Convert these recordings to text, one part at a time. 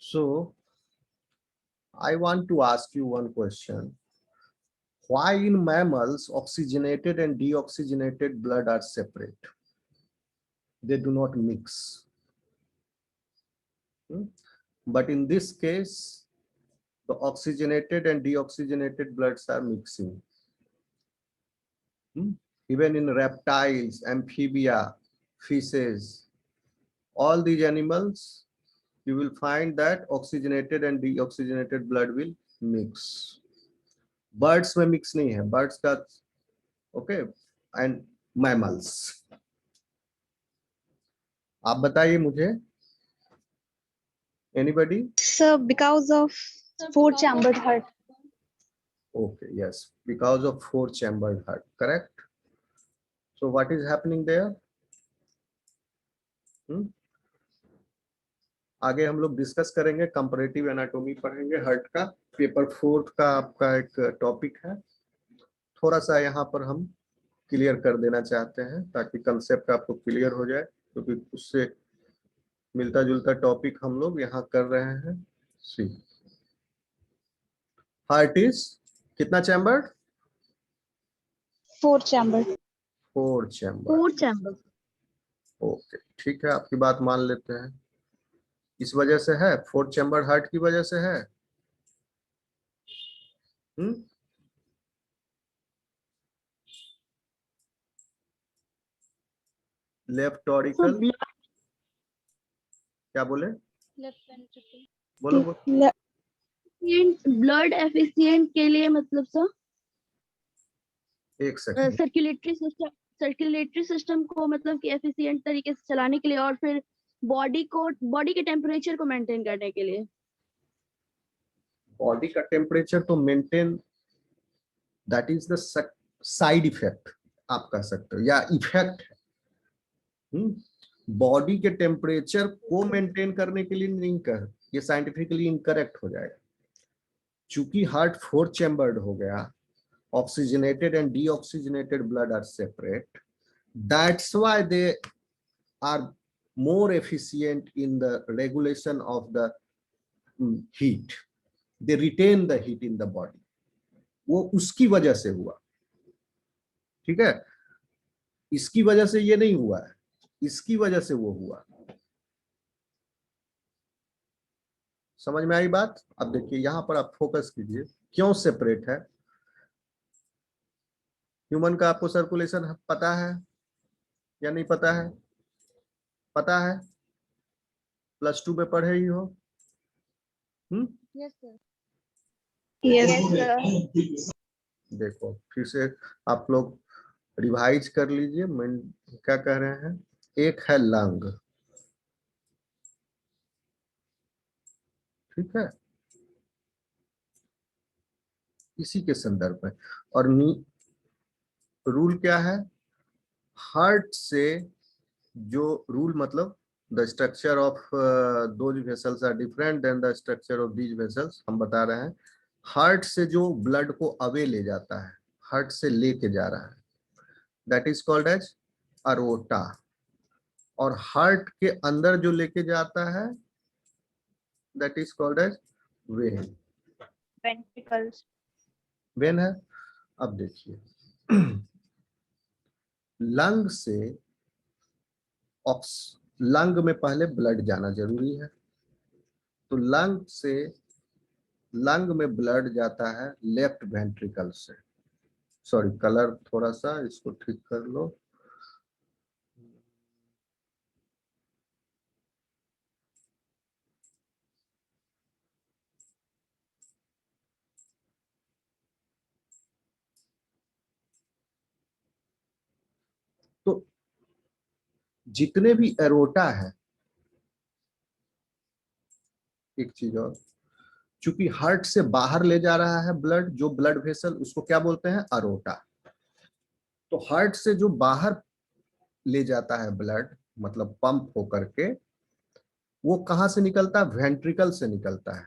So I want to ask you one question. Why in mammals oxygenated and deoxygenated blood are separate? They do not mix. But in this case, the oxygenated and deoxygenated bloods are mixing. Even in reptiles, amphibia, fishes, all these animals, you will find that oxygenated and deoxygenated blood will mix. Birds में mix नहीं है, birds का okay, and mammals. आप बताइए मुझे, anybody? So because of four-chambered heart. Okay, yes, because of four-chambered heart, correct. So what is happening there? आगे हम लोग डिस्कस करेंगे, कंपैरेटिव एनाटॉमी पढ़ेंगे हार्ट का, पेपर 4 का आपका एक टॉपिक है। थोड़ा सा यहाँ पर हम क्लियर कर देना चाहते हैं ताकि कंसेप्ट आपको क्लियर हो जाए, क्योंकि उससे मिलता जुलता टॉपिक हम लोग यहाँ कर रहे हैं। सी हार्ट इज कितना chambered? 4-chambered. 4 chamber. 4-chambered. Okay, ठीक है, आपकी बात मान लेते हैं। इस वजह से है, 4 चैम्बर हार्ट की वजह से है। लेफ्ट ऑरिकल, क्या बोले? बोलो बोलो। ब्लड एफिशिएंट के लिए मतलब सर, एक सेकंड, सर्कुलेटरी सिस्टम को मतलब कि एफिशिएंट तरीके से चलाने के लिए, और फिर बॉडी के टेम्परेचर को मेंटेन करने के लिए। बॉडी का टेम्परेचर तो maintain, that is the side effect आप कह सकते हो, या इफेक्ट है। बॉडी के टेम्परेचर को मेंटेन करने के लिए नहीं कर, ये साइंटिफिकली इनकरेक्ट हो जाएगा। चूंकि हार्ट 4 चैम्बर्ड हो गया, oxygenated and deoxygenated blood are separate, that's why they are more efficient in the regulation of the heat, they retain the heat in the body, वो उसकी वजह से हुआ। ठीक है, इसकी वजह से ये नहीं हुआ है, इसकी वजह से वो हुआ। समझ में आई बात? अब देखिए यहां पर आप फोकस कीजिए, क्यों सेपरेट है। ह्यूमन का आपको सर्कुलेशन पता है या नहीं पता है? पता है, +2 में पढ़े ही हो। Yes sir, yes sir. देखो फिर से आप लोग रिवाइज कर लीजिए, मैं क्या कह रहे हैं। एक है लंग, ठीक है, इसी के संदर्भ में। और रूल क्या है? हार्ट से जो रूल मतलब the structure of those vessels are different than the structure of these vessels, हम बता रहे हैं। हार्ट से जो ब्लड को अवे ले जाता है, हार्ट से लेके जा रहा है, that is called as aorta. और हार्ट के अंदर जो लेके जाता है, that is called as vein. Ventricles, vein है। अब देखिए लंग से लंग में पहले ब्लड जाना जरूरी है, तो लंग में ब्लड जाता है लेफ्ट वेंट्रिकल से। सॉरी, कलर थोड़ा सा इसको ठीक कर लो। तो जितने भी एरोटा है, एक चीज और, चूंकि हार्ट से बाहर ले जा रहा है ब्लड, जो ब्लड वेसल, उसको क्या बोलते हैं? अरोटा। तो हार्ट से जो बाहर ले जाता है ब्लड, मतलब पंप होकर के, वो कहां से निकलता है? वेंट्रिकल से निकलता है।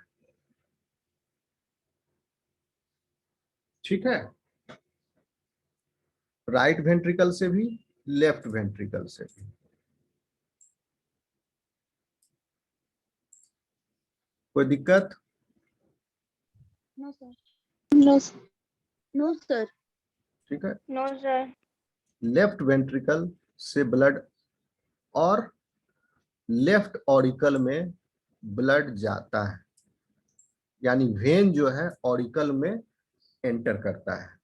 ठीक है, राइट वेंट्रिकल से भी, लेफ्ट वेंट्रिकल से भी। कोई दिक्कत? No sir. No sir. ठीक है, नो सर। लेफ्ट वेंट्रिकल से ब्लड और लेफ्ट ऑरिकल में ब्लड जाता है, यानी वेन जो है ऑरिकल में एंटर करता है।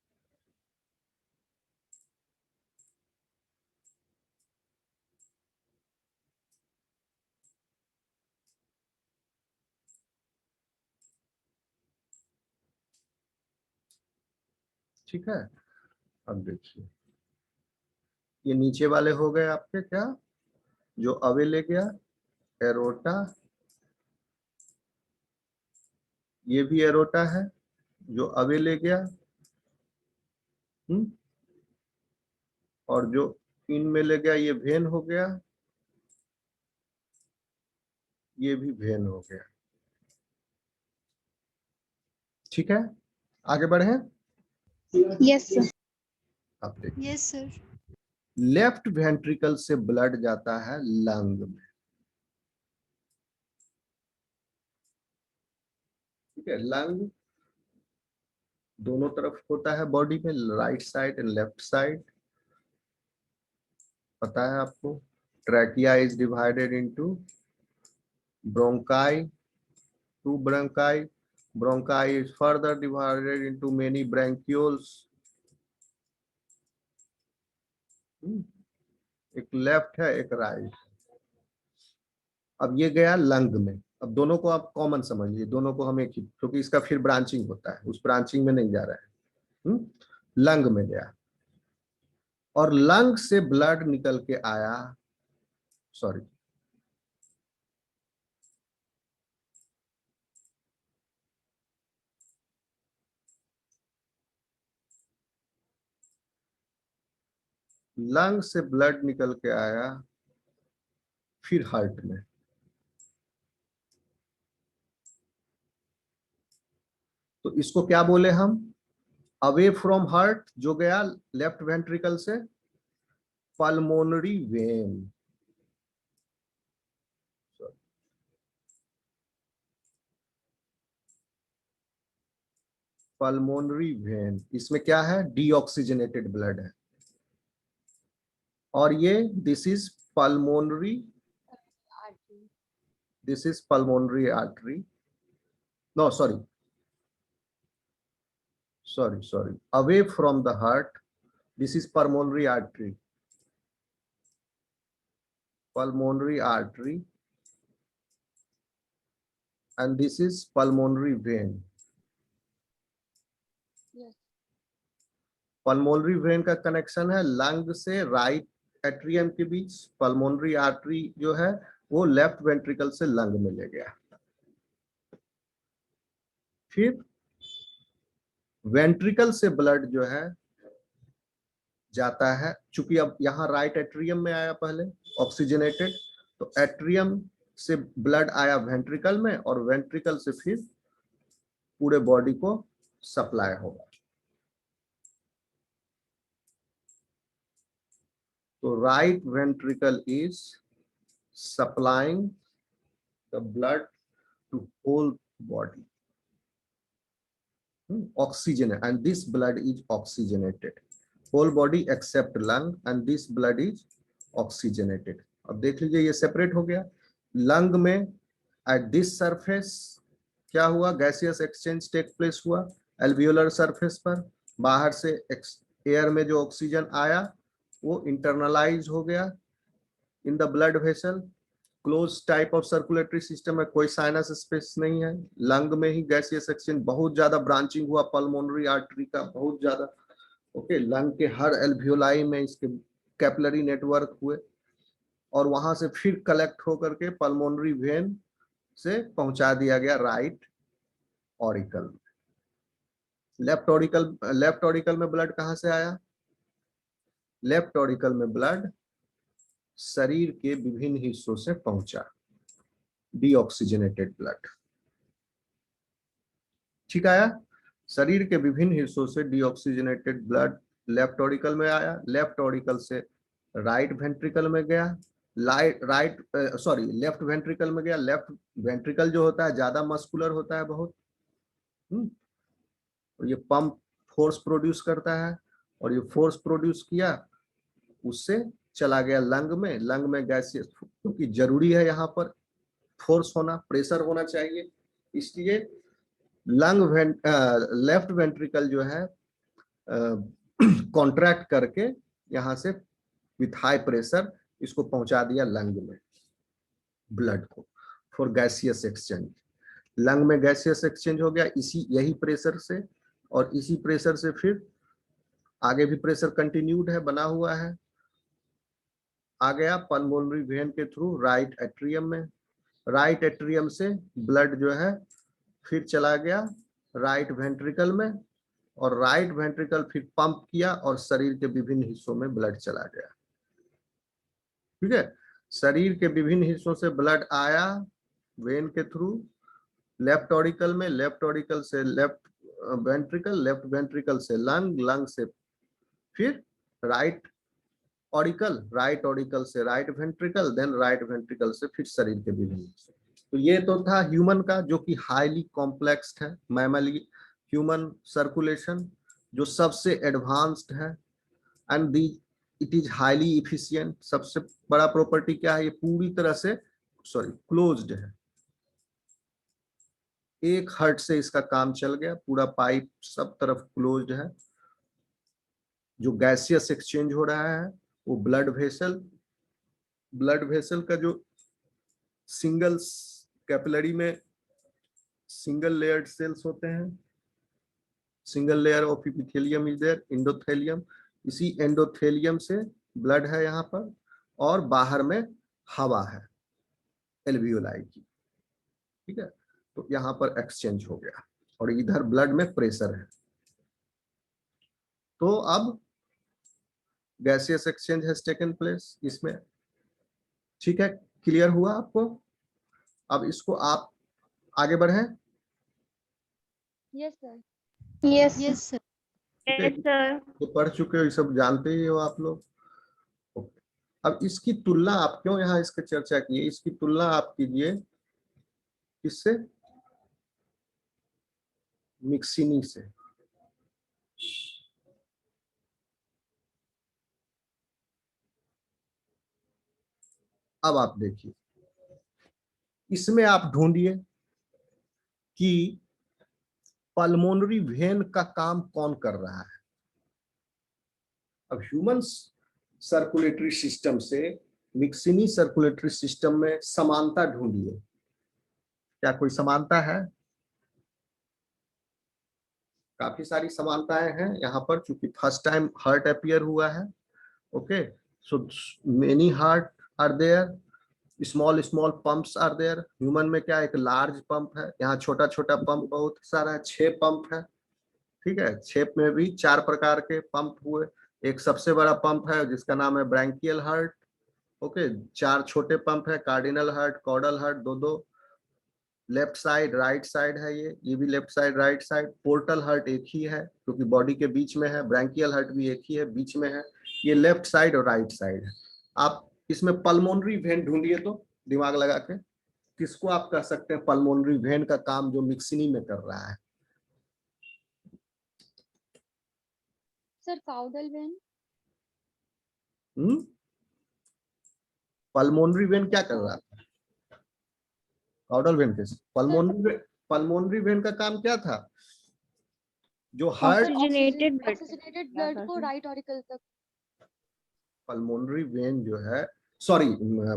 ठीक है, अब देखिए ये नीचे वाले हो गए आपके क्या, जो अवे ले गया एरोटा, ये भी एरोटा है जो अवे ले गया, और जो इन में ले गया ये वेन हो गया, ये भी वेन हो गया। ठीक है, आगे बढ़े। Yes sir. अब देखिए यस सर। लेफ्ट वेंट्रिकल से ब्लड जाता है लंग में। ठीक है, लंग दोनों तरफ होता है बॉडी में, right side and left side, पता है आपको। Trachea is divided into bronchi, two bronchi, bronchi is further divided into many bronchioles. एक लेफ्ट है एक राइट। अब ये गया लंग में, अब दोनों को आप कॉमन समझिए, दोनों को हम एक ही, क्योंकि इसका फिर ब्रांचिंग होता है, उस ब्रांचिंग में नहीं जा रहा है। लंग में गया और लंग से ब्लड निकल के आया, सॉरी लंग से ब्लड निकल के आया फिर हार्ट में। तो इसको क्या बोले हम, अवे फ्रॉम हार्ट जो गया लेफ्ट वेंट्रिकल से, पल्मोनरी वेन। पल्मोनरी वेन, इसमें क्या है, डीऑक्सीजनेटेड ब्लड है, और ये this is pulmonary, this is pulmonary artery, no sorry, away from the heart, this is pulmonary artery, and this is pulmonary vein. Pulmonary vein का connection है lung से right atrium के बीच, पल्मोनरी आर्टरी जो है वो लेफ्ट वेंट्रिकल से lung में ले गया। फिर वेंट्रिकल से ब्लड जो है जाता है, चूंकि अब यहाँ राइट एट्रियम में आया पहले ऑक्सीजनेटेड, तो एट्रियम से ब्लड आया वेंट्रिकल में, और वेंट्रिकल से फिर पूरे बॉडी को सप्लाई होगा। तो right ventricle is supplying the blood to whole body, oxygen, and this blood is oxygenated, whole body except lung, and this blood is oxygenated। अब देख लीजिए ये सेपरेट हो गया। लंग में एट दिस सरफेस क्या हुआ, गैसियस एक्सचेंज टेक प्लेस हुआ एल्वियोलर सरफेस पर, बाहर से एयर में जो ऑक्सीजन आया वो इंटरनलाइज हो गया in the blood vessel, close type of circulatory system है, कोई साइनस स्पेस नहीं है। लंग में ही गैसियस एक्सचेंज, बहुत ज्यादा ब्रांचिंग हुआ पल्मोनरी आर्टरी का, बहुत ज्यादा। ओके, लंग के हर एल्वियोलाई में इसके कैपिलरी नेटवर्क हुए, और वहां से फिर कलेक्ट होकर के पल्मोनरी वेन से पहुंचा दिया गया राइट ऑरिकल। लेफ्ट ऑरिकल में ब्लड कहां से आया, लेफ्ट ऑरिकल में ब्लड शरीर के विभिन्न हिस्सों से पहुंचा, डीऑक्सीजनेटेड ब्लड। ठीक आया, शरीर के विभिन्न हिस्सों से डीऑक्सीजनेटेड ब्लड लेफ्ट ऑरिकल में आया, लेफ्ट ऑरिकल से राइट वेंट्रिकल में गया, राइट सॉरी लेफ्ट वेंट्रिकल में गया। लेफ्ट वेंट्रिकल जो होता है ज्यादा मस्कुलर होता है बहुत। और ये पंप फोर्स प्रोड्यूस करता है, और ये फोर्स प्रोड्यूस किया, उससे चला गया लंग में। लंग में गैसियस, क्योंकि जरूरी है यहाँ पर फोर्स होना, प्रेशर होना चाहिए, इसलिए लेफ्ट वेंट्रिकल जो है कॉन्ट्रैक्ट करके यहाँ से विथ हाई प्रेशर इसको पहुंचा दिया लंग में, ब्लड को, फॉर गैसियस एक्सचेंज। लंग में गैसियस एक्सचेंज हो गया यही प्रेशर से, और इसी प्रेशर से फिर आगे भी प्रेशर कंटिन्यूड है, बना हुआ है। आ गया पल्मोनरी वेन के थ्रू राइट एट्रियम में। राइट एट्रियम से ब्लड जो है फिर चला गया राइट वेंट्रिकल में, और राइट वेंट्रिकल फिर पंप किया और शरीर के विभिन्न हिस्सों में ब्लड चला गया। ठीक है, शरीर के विभिन्न हिस्सों से ब्लड आया वेन के थ्रू लेफ्ट ऑरिकल में, लेफ्ट ऑरिकल से लेफ्ट वेंट्रिकल, लेफ्ट वेंट्रिकल से लंग, लंग से फिर राइट ऑरिकल, राइट ऑरिकल से right ventricle, then right ventricle से फिर शरीर के विभिन्न हिस्से। तो ये तो था ह्यूमन का, जो कि हाईली कॉम्प्लेक्स है। मैमली ह्यूमन सर्कुलेशन जो सबसे एडवांस्ड है, and the it is highly efficient. सबसे बड़ा प्रॉपर्टी क्या है, ये पूरी तरह से क्लोज्ड है। एक हर्ट से इसका काम चल गया, पूरा पाइप सब तरफ क्लोज्ड है। जो गैसियस एक्सचेंज हो रहा है वो ब्लड वेसल का जो सिंगल कैपिलरी में सिंगल लेयर्ड सेल्स होते हैं, single layer of epithelium is there, endothelium. इसी एंडोथेलियम से ब्लड है यहाँ पर, और बाहर में हवा है एल्वियोलाई की। ठीक है, तो यहाँ पर एक्सचेंज हो गया, और इधर ब्लड में प्रेशर है। तो अब gaseous exchange has taken place इसमें। ठीक है, क्लियर हुआ आपको? अब इसको आप आगे बढ़े। Yes sir. Yes. Yes sir. तो पढ़ चुके हो, ये सब जानते ही हो आप लोग। Okay. अब इसकी तुलना आप क्यों यहाँ इसकी चर्चा की है, इसकी तुलना आप कीजिए किससे? मिक्सिनी से। अब आप देखिए, इसमें आप ढूंढिए कि पल्मोनरी वेन का काम कौन कर रहा है। अब ह्यूमन सर्कुलेटरी सिस्टम से मिक्सिनी सर्कुलेटरी सिस्टम में समानता ढूंढिए। क्या कोई समानता है? काफी सारी समानताएं हैं यहाँ पर, चूंकि फर्स्ट टाइम हार्ट अपीयर हुआ है। Okay, so many heart are there, small small pumps are there. Human में क्या एक लार्ज पंप है, यहाँ छोटा छोटा पंप बहुत सारा है, 6 पंप है। ठीक है, 6 में भी 4 प्रकार के पंप हुए। एक सबसे बड़ा पंप है जिसका नाम है ब्रैंकियल हार्ट। ओके, 4 छोटे पंप है, कार्डिनल हार्ट, कॉर्डल हार्ट, दो लेफ्ट साइड राइट साइड है, ये भी left side right side. Portal heart एक ही है क्योंकि बॉडी के बीच में है, ब्रैंकियल हार्ट भी एक ही है, बीच में है। ये लेफ्ट साइड और राइट साइड है। आप इसमें पल्मोनरी वेन ढूंढिए तो दिमाग लगा के, किसको आप कह सकते हैं पल्मोनरी वेन का काम जो मिक्सिनी में कर रहा है? Sir caudal when. Pulmonary when क्या कर रहा था? काउडल वेन कैसे? पल्मोनरी वेन का काम क्या था? जो हार्ट ऑक्सीजनेटेड ब्लड को राइट ऑरिकल तक। पल्मोनरी वेन जो है, sorry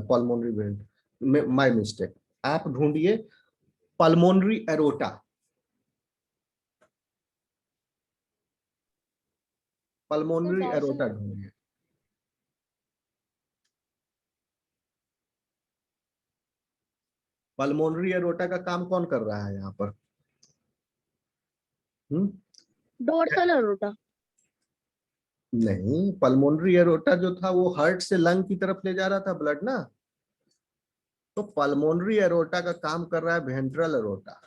pulmonary vein, my mistake. आप ढूंढिए पल्मोनरी एरोटा। पल्मोनरी एरोटा ढूंढिए। पल्मोनरी एरोटा का काम कौन कर रहा है यहाँ पर? Dorsal aorta. नहीं, पल्मोनरी एरोटा जो था वो हार्ट से लंग की तरफ ले जा रहा था ब्लड ना। तो पल्मोनरी एरोटा का काम कर रहा है ventral aorta.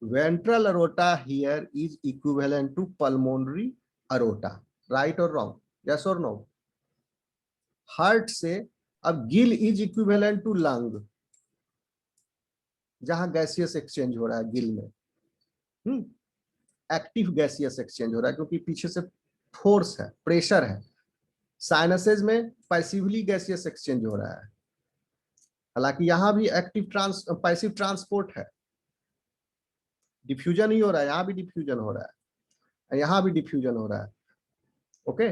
Ventral aorta here is equivalent to pulmonary aorta, right और रॉन्ग, यस और नो? हार्ट से, अब gill is equivalent to lung, जहां गैसियस एक्सचेंज हो रहा है गिल में, एक्टिव गैसियस एक्सचेंज हो रहा है क्योंकि पीछे से फोर्स है, प्रेशर है। साइनसेज में पैसिवली गैसियस एक्सचेंज हो रहा है, हालांकि यहां भी एक्टिव पैसिव ट्रांसपोर्ट है, डिफ्यूजन ही हो रहा है, यहां भी डिफ्यूजन हो रहा है, यहां भी डिफ्यूजन हो रहा है। ओके,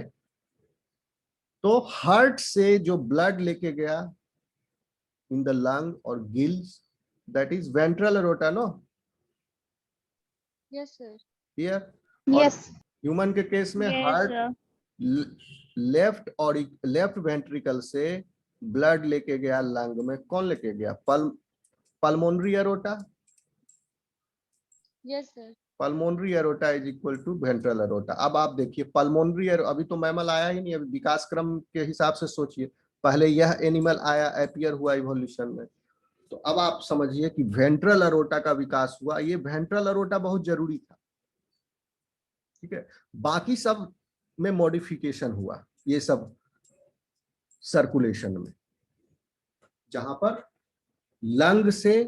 तो हार्ट से जो ब्लड लेके गया इन द लंग और gills, that is ventral aorta, no? Yes sir. Here, और Yes. ह्यूमन के केस में yes heart sir. Left ventricle से ब्लड लेके गया लंग में, कौन लेके गया? Pulmonary aorta. Yes sir. Pulmonary aorta is equal to ventral aorta. अब आप देखिए पल्मोनरी अभी तो मैमल आया ही नहीं, अभी विकास क्रम के हिसाब से सोचिए, पहले यह एनिमल आया, अपीयर हुआ इवोल्यूशन में, तो अब आप समझिए कि वेंट्रल एरोटा का विकास हुआ। ये वेंट्रल एरोटा बहुत जरूरी था, ठीक है। बाकी सब में मॉडिफिकेशन हुआ, ये सब सर्कुलेशन में, जहां पर लंग से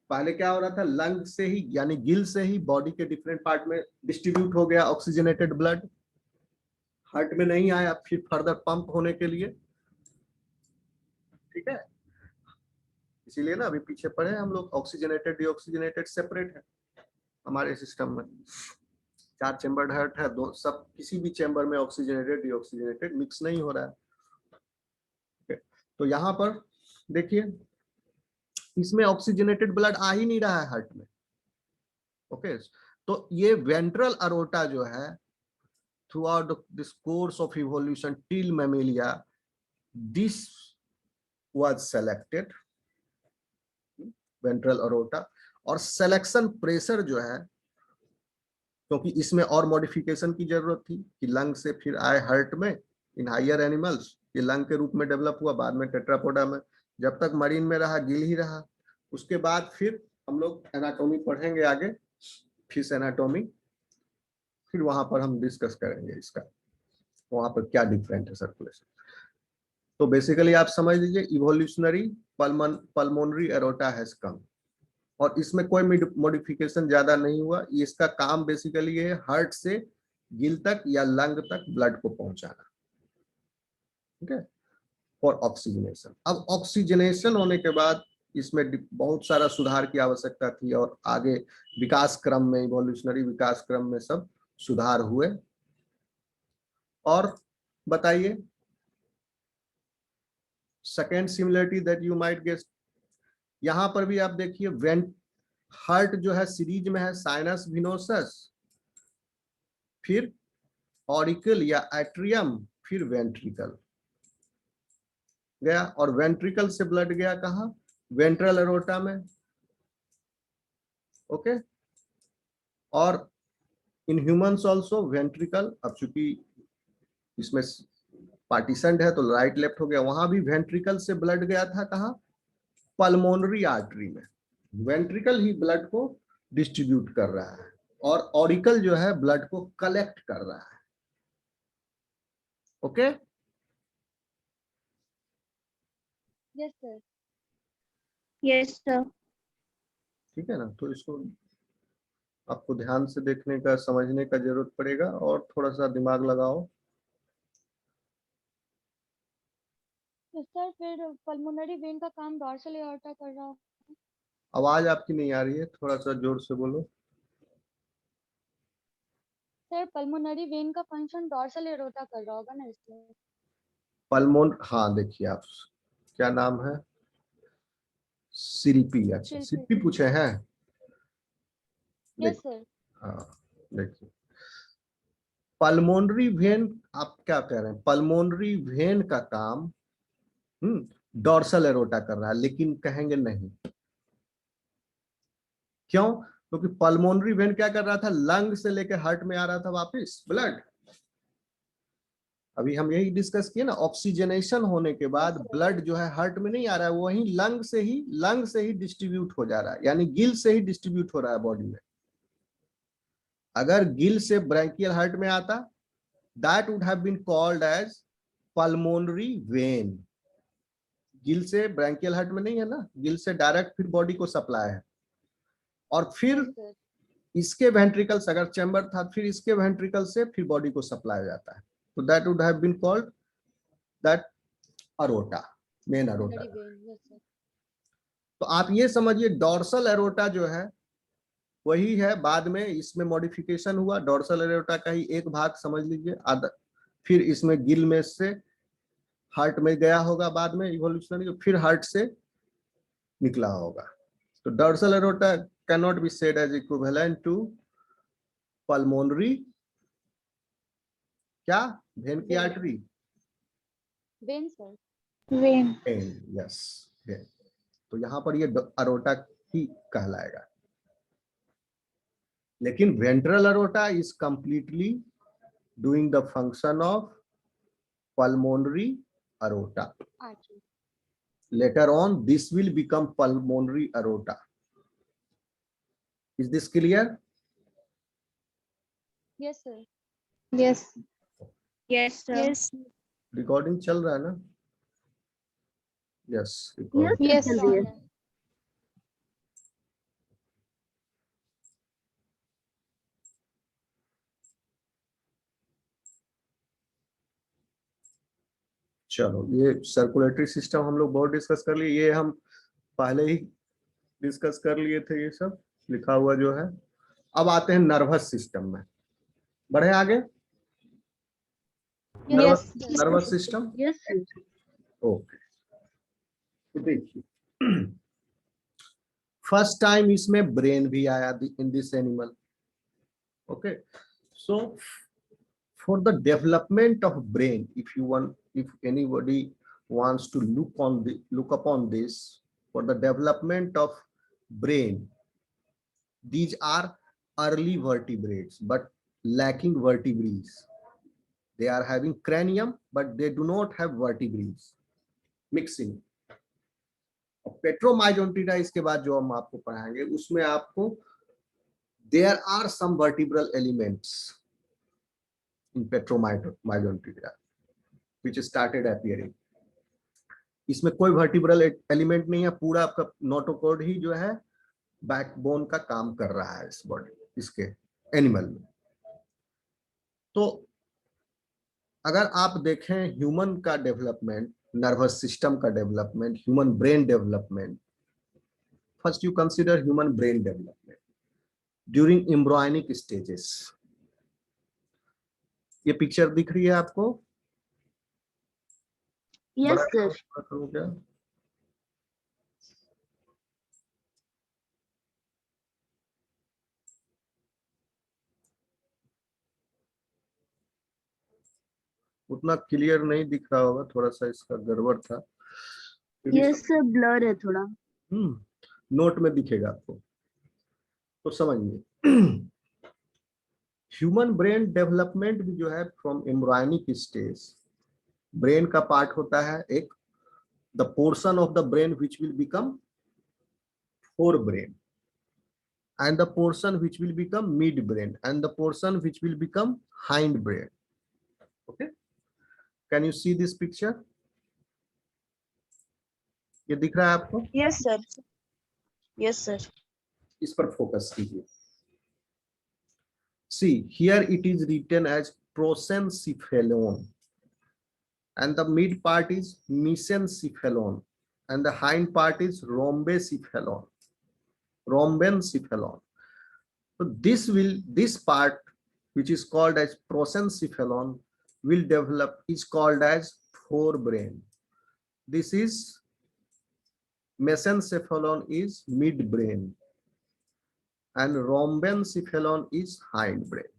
पहले क्या हो रहा था, लंग से ही यानी गिल से ही बॉडी के डिफरेंट पार्ट में डिस्ट्रीब्यूट हो गया ऑक्सीजनेटेड ब्लड, हार्ट में नहीं आया फिर फर्दर पंप होने के लिए, ठीक है। इसीलिए ना अभी पीछे पड़े हम लोग, ऑक्सीजनेटेड डीऑक्सीजनेटेड सेपरेट है हमारे सिस्टम में। 4 चेम्बर्ड हार्ट है, दो सब, किसी भी चेम्बर में ऑक्सीजनेटेड डीऑक्सीजनेटेड मिक्स नहीं हो रहा है। तो यहाँ पर देखिए इसमें ऑक्सीजनेटेड ब्लड आ ही नहीं रहा है हार्ट में। ओके, तो ये वेंट्रल एरोटा जो है throughout this course of evolution till mammalia, this was selected, ventral aorta, और सिलेक्शन प्रेशर जो है, क्योंकि इसमें और मॉडिफिकेशन की जरूरत थी कि लंग से फिर आए हार्ट में इन हायर एनिमल्स, ये लंग के रूप में डेवलप हुआ, बाद में टेट्रापोडा में, जब तक मरीन में रहा गिल ही रहा। उसके बाद फिर हम लोग एनाटॉमी पढ़ेंगे आगे, फिश एनाटॉमी, फिर वहां पर हम डिस्कस करेंगे इसका, वहां पर क्या डिफरेंट है सर्कुलेशन। तो बेसिकली आप समझ लीजिए evolutionary pulmonary aorta has come, और इसमें कोई मॉडिफिकेशन ज्यादा नहीं हुआ। इसका काम बेसिकली है हार्ट से गिल तक या लंग तक ब्लड को पहुंचाना, ठीक है, फॉर ऑक्सीजनेशन। अब ऑक्सीजनेशन होने के बाद इसमें बहुत सारा सुधार की आवश्यकता थी, और आगे विकास क्रम में, इवोल्यूशनरी विकास क्रम में सब सुधार हुए। और बताइए second similarity that you might guess, यहां पर भी आप देखिए वेंट हार्ट जो है सीरीज में है साइनस विनोसस, फिर ऑरिकल या एट्रियम, फिर वेंट्रिकल गया, और वेंट्रिकल से ब्लड गया कहाँ? वेंट्रल एरोटा में। ओके, और इन ह्यूमंस आल्सो वेंट्रिकल, अब चूंकि इसमें पार्टीशन है तो राइट लेफ्ट हो गया, वहां भी वेंट्रिकल से ब्लड गया था कहाँ? पल्मोनरी आर्टरी में। वेंट्रिकल ही ब्लड को डिस्ट्रीब्यूट कर रहा है, और ऑरिकल जो है ब्लड को कलेक्ट कर रहा है। Okay, yes sir. Yes, sir. ठीक है ना। तो इसको आपको ध्यान से देखने का, समझने का जरूरत पड़ेगा, और थोड़ा सा दिमाग लगाओ। तो सर फिर पल्मोनरी वेन का काम डॉर्सल एओर्टा कर रहा है। आवाज आपकी नहीं आ रही है, थोड़ा सा जोर से बोलो। सर पल्मोनरी वेन का फंक्शन डॉर्सल एओर्टा कर रहा होगा ना इसलिए। पल्मोन, हाँ देखिए आप, क्या नाम है? सिरिपी, अच्छा सिरिपी पूछे हैं। Yes sir. हाँ देखिए, पल्मोनरी वेन, आप क्या कह रहे हैं? पल्मोनरी वेन का काम डॉर्सल एरोटा कर रहा है, लेकिन कहेंगे नहीं। क्यों? क्योंकि पल्मोनरी वेन क्या कर रहा था, लंग से लेकर हार्ट में आ रहा था वापस ब्लड। अभी हम यही डिस्कस किए ना, ऑक्सीजनेशन होने के बाद ब्लड जो है हार्ट में नहीं आ रहा है, वही लंग से ही डिस्ट्रीब्यूट हो जा रहा है, यानी गिल से ही डिस्ट्रीब्यूट हो रहा है बॉडी में। अगर गिल से ब्रैंकियल हार्ट में आता, that would have been called as pulmonary vein, gill से ब्रैंकियल हार्ट में नहीं है ना, गिल से डायरेक्ट फिर बॉडी को सप्लाई है, और फिर इसके वेंट्रिकल्स, अगर चैम्बर था फिर इसके वेंट्रिकल से फिर बॉडी को सप्लाई जाता है, तो that would have been called that aorta, main aorta. तो आप ये समझिए डॉर्सल एरोटा जो है वही है, बाद में इसमें मॉडिफिकेशन हुआ, डॉर्सल एरोटा का ही एक भाग समझ लीजिए, फिर इसमें गिल में से हार्ट में गया होगा, बाद में इवोल्यूशनरी फिर हार्ट से निकला होगा। तो dorsal aorta cannot be said as equivalent to pulmonary क्या वेन की artery, when sir, Vein. Yes when. तो यहाँ पर ये अरोटा ही कहलाएगा, लेकिन ventral aorta is completely doing the function of pulmonary aorta. Later on this will become pulmonary aorta. Is this clear? Yes sir, Yes. Yes, sir. Yes recording चल रहा है ना? Yes recording. Yes, sir. चलो, ये circulatory system हम लोग बहुत discuss कर लिए, ये हम पहले ही डिस्कस कर लिए थे, ये सब लिखा हुआ जो है। अब आते हैं नर्वस सिस्टम में, बढ़े आगे। Yes. Nervous system, yes sir, okay. तो देखिए फर्स्ट टाइम इसमें ब्रेन भी आया in this animal, okay. So for the development of brain, if anybody wants to look upon this, for the development of brain, these are early vertebrates but lacking vertebrae. They are having cranium but they do not have vertebrae mixing. पेट्रोमाइजोन्टिडा इसके बाद जो हम आपको पढ़ाएंगे उसमें आपको there are some vertebral elements in Petromyzontidia which started appearing. इसमें कोई वर्टिब्रल एलिमेंट नहीं है, पूरा आपका नोटोकॉर्ड ही जो है बैकबोन का काम कर रहा है इस बॉडी, इसके एनिमल में। तो अगर आप देखें ह्यूमन का डेवलपमेंट, नर्वस सिस्टम का development, human brain development, first you consider human brain development during embryonic stages. ये पिक्चर दिख रही है आपको? यस सर, क्या उतना क्लियर नहीं दिख रहा होगा, थोड़ा सा इसका गड़बड़ था। यस सर, ब्लर है थोड़ा। नोट में दिखेगा आपको, तो समझिए ह्यूमन ब्रेन डेवलपमेंट भी जो है फ्रॉम एम्ब्रियोनिक स्टेज, ब्रेन का पार्ट होता है एक, the portion of the brain which will become fore brain, and the portion which will become mid brain, and the portion which will become hind brain. Okay, can you see this picture? ये दिख रहा है आपको? Yes, sir. Yes, sir. इस पर focus कीजिए। See, here it is written as prosencephalon, and the mid part is mesencephalon, and the hind part is rhombencephalon. So this part which is called as prosencephalon will develop, is called as forebrain. This is mesencephalon is midbrain and rhombencephalon is hindbrain.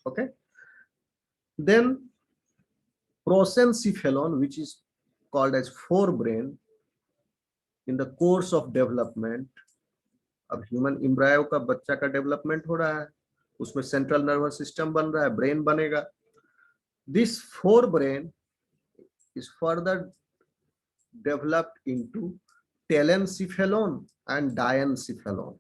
Okay, then prosencephalon, which is called as forebrain, in the course of development, अब human embryo का बच्चा का development हो रहा है, उसमें central nervous system बन रहा है, ब्रेन बनेगा। This fore brain is further developed into telencephalon and diencephalon.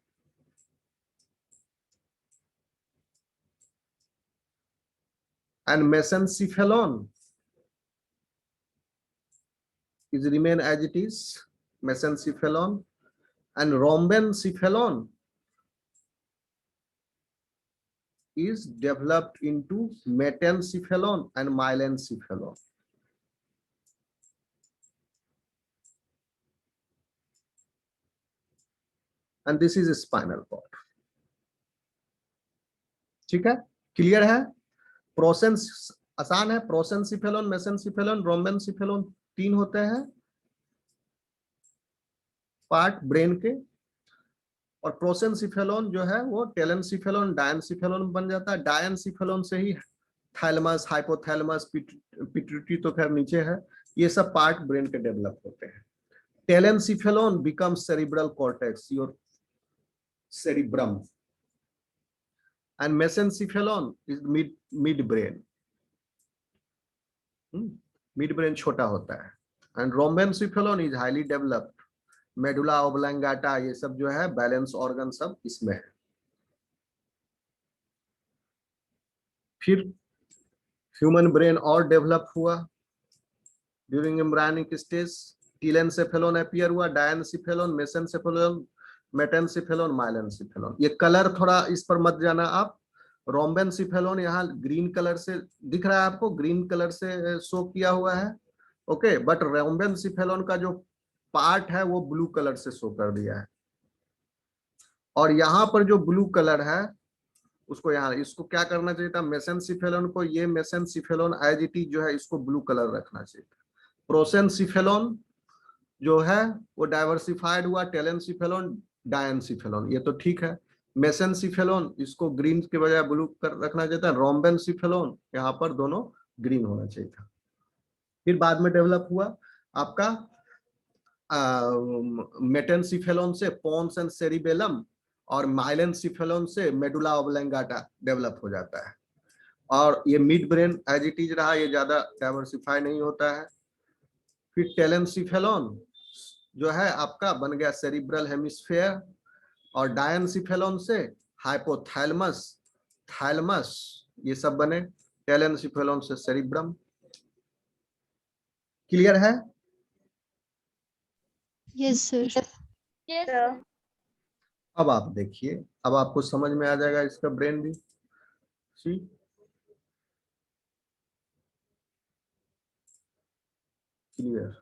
and mesencephalon is remain as it is, mesencephalon, and rhombencephalon is developed into metencephalon and myelencephalon. And this is a spinal cord. ठीक है, clear है? प्रोसेंस आसान है, प्रोसेंसिफेलोन, मेसेंसिफेलोन, रोम्बेनसिफेलोन 3 होते हैं part brain के, और प्रोसेंसिफेलोन जो है वो टेलेंसिफेलोन, डायनसिफेलोन बन जाता है। डायनसिफेलोन से ही थैलेमस, हाइपोथैलेमस, पिट्यूटरी तो खैर नीचे है, ये सब पार्ट ब्रेन के डेवलप होते हैं। टेलेंसिफेलोन becomes cerebral cortex, your cerebrum, and mesencephalon is mid brain, mid brain छोटा होता है, and rhombencephalon is highly developed, medulla oblongata ये सब जो है बैलेंस ऑर्गन सब इसमें है। फिर ह्यूमन ब्रेन और डेवलप हुआ ड्यूरिंग एम्ब्रायनिक स्टेज। टीलेंसेफेलोन अपीयर हुआ, डायनसेफेलोन, मेसेंसेफेलोन, मेटेंसेफेलोन, माइलेंसेफेलोन। ये कलर थोड़ा इस पर मत जाना आप। रोम्बेनसेफेलोन यहाँ ग्रीन कलर से दिख रहा है आपको, ग्रीन कलर से शो किया हुआ है, ओके, बट रोम्बेनसेफेलोन का जो पार्ट है वो ब्लू कलर से शो कर दिया है, और यहाँ पर जो ब्लू कलर है उसको यहाँ, इसको क्या करना चाहिए था, मेसेंसेफेलोन को, ये मेसेंसेफेलोन एज इट इज जो है इसको ब्लू कलर रखना चाहिए था। प्रोसेंसेफेलोन जो है वो डाइवर्सिफाइड हुआ, टेलेंसेफेलोन, डायनसेफेलोन, ये तो ठीक है। मेसेंसेफेलोन इसको ग्रीन के बजाय ब्लू कर रखना चाहिए था। रोम्बेनसेफेलोन यहाँ पर दोनों ग्रीन होना चाहिए था। फिर बाद में डेवलप हुआ आपका मेटेंसेफेलोन से पोन्स एंड सेरिबेलम, और माइलेंसेफेलोन से मेडुला ओब्लांगाटा डेवलप हो जाता है। और ये mid brain as it is रहा, ये ज्यादा डाइवर्सिफाई नहीं होता है। फिर टेलेंसेफेलोन जो है आपका बन गया सेरिब्रल हेमिस्फेयर, और डायनसेफेलोन से हाइपोथैलेमस, थैलेमस, ये सब बने। टेलेंसेफेलोन से सेरिब्रम। क्लियर है? Yes, sir. Yes, sir. अब आप देखिए, अब आपको समझ में आ जाएगा इसका ब्रेन भी। सी क्लियर?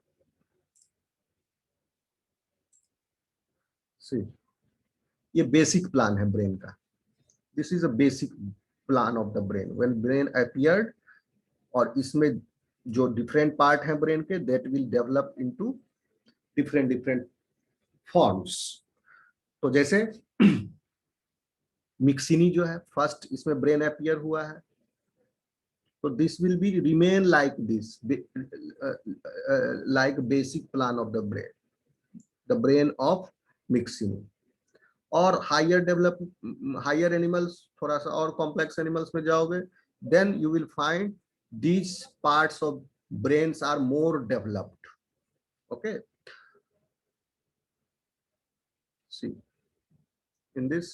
सी ये बेसिक प्लान है ब्रेन का। This is a basic plan of the brain when brain appeared, और इसमें जो डिफरेंट पार्ट है ब्रेन के, that will develop into different different forms. तो जैसे मिक्सिनी जो है फर्स्ट इसमें ब्रेन अपीयर हुआ है, तो this will be remain like this, like basic plan of the brain of Myxine. और हायर डेवलप, हायर एनिमल्स, थोड़ा सा और कॉम्प्लेक्स एनिमल्स में जाओगे, then you will find these parts of brains are more developed, okay? See in this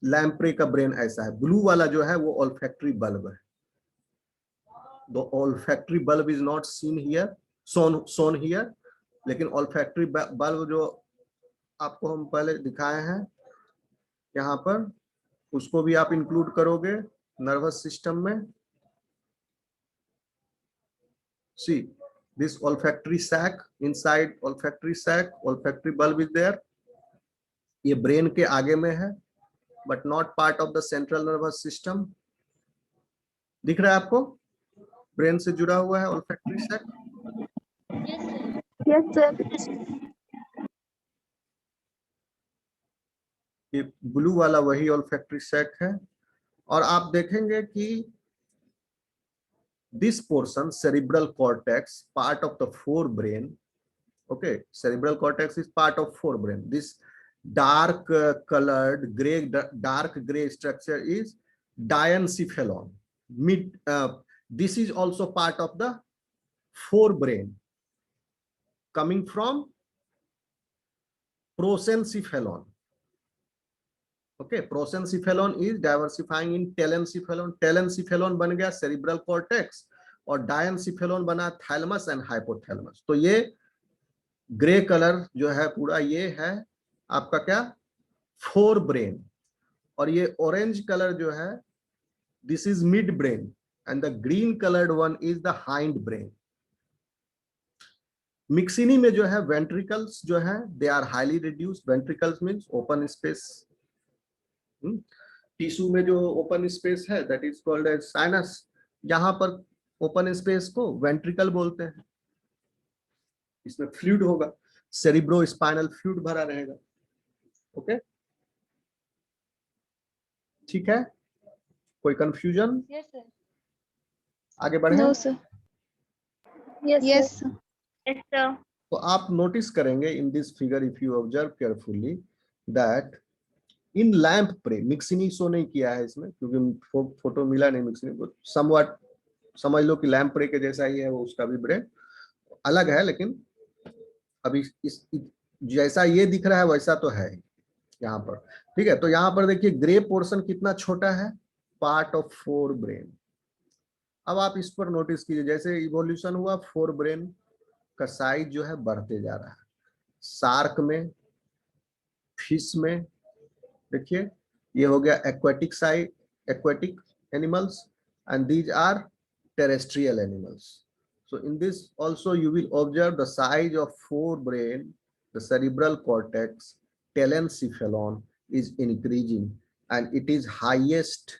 lamprey का brain ऐसा है। Blue वाला जो है वो ऑल्फैक्टरी बल्ब है। The olfactory bulb is not seen here, shown here, लेकिन ऑल्फैक्टरी बल्ब जो आपको हम पहले दिखाए हैं यहाँ पर, उसको भी आप इंक्लूड करोगे नर्वस सिस्टम में। See this olfactory sac, inside olfactory sac olfactory bulb is there, ये ब्रेन के आगे में है, but not part of the central nervous system। दिख रहा है आपको? ब्रेन से जुड़ा हुआ है olfactory sac। Yes, sir. ये ब्लू वाला वही olfactory sac है। और आप देखेंगे कि this portion, cerebral cortex, part of the forebrain, okay, cerebral cortex is part of forebrain. This dark colored gray, dark gray structure is diencephalon. This is also part of the forebrain, coming from prosencephalon, okay, prosencephalon is diversifying in telencephalon, telencephalon बन गया cerebral cortex और डायनसिफेलॉन बना thalamus and hypothalamus. तो ये grey colour जो है पूरा ये है आपका क्या, फोर ब्रेन, और ये ऑरेंज कलर जो है this is mid brain and the green coloured one is the hind brain. Myxine में जो है वेंट्रिकल्स जो है they are highly reduced, ventricles means open space. Tissue में जो ओपन स्पेस है that is called as sinus, यहां पर ओपन स्पेस को वेंट्रिकल बोलते हैं। इसमें फ्लूइड होगा, सेरिब्रो स्पाइनल फ्लूइड भरा रहेगा। ओके, ठीक है, कोई कंफ्यूजन? Yes, sir. आगे बढ़े? No, sir. Yes, sir. Yes, sir. तो आप नोटिस करेंगे in this figure if you observe carefully that in lamprey, Myxine show नहीं किया है इसमें क्योंकि फोटो मिला नहीं मिक्सिनी को, समवट समझ लो कि लैंप प्रे के जैसा ही है वो, उसका भी ब्रेन अलग है, लेकिन अभी इस जैसा ये दिख रहा है वैसा तो है यहाँ पर। ठीक है, तो यहाँ पर देखिए ग्रे पोर्शन कितना छोटा है, पार्ट ऑफ फोर ब्रेन। अब आप इस पर नोटिस कीजिए, जैसे इवोल्यूशन हुआ फोर ब्रेन का साइज जो है बढ़ते जा रहा है। शार्क में, फिश में, देखिए ये हो गया aquatic side, aquatic animals, and these are terrestrial animals. So in this also you will observe the size of forebrain, the cerebral cortex, telencephalon is increasing, and it is highest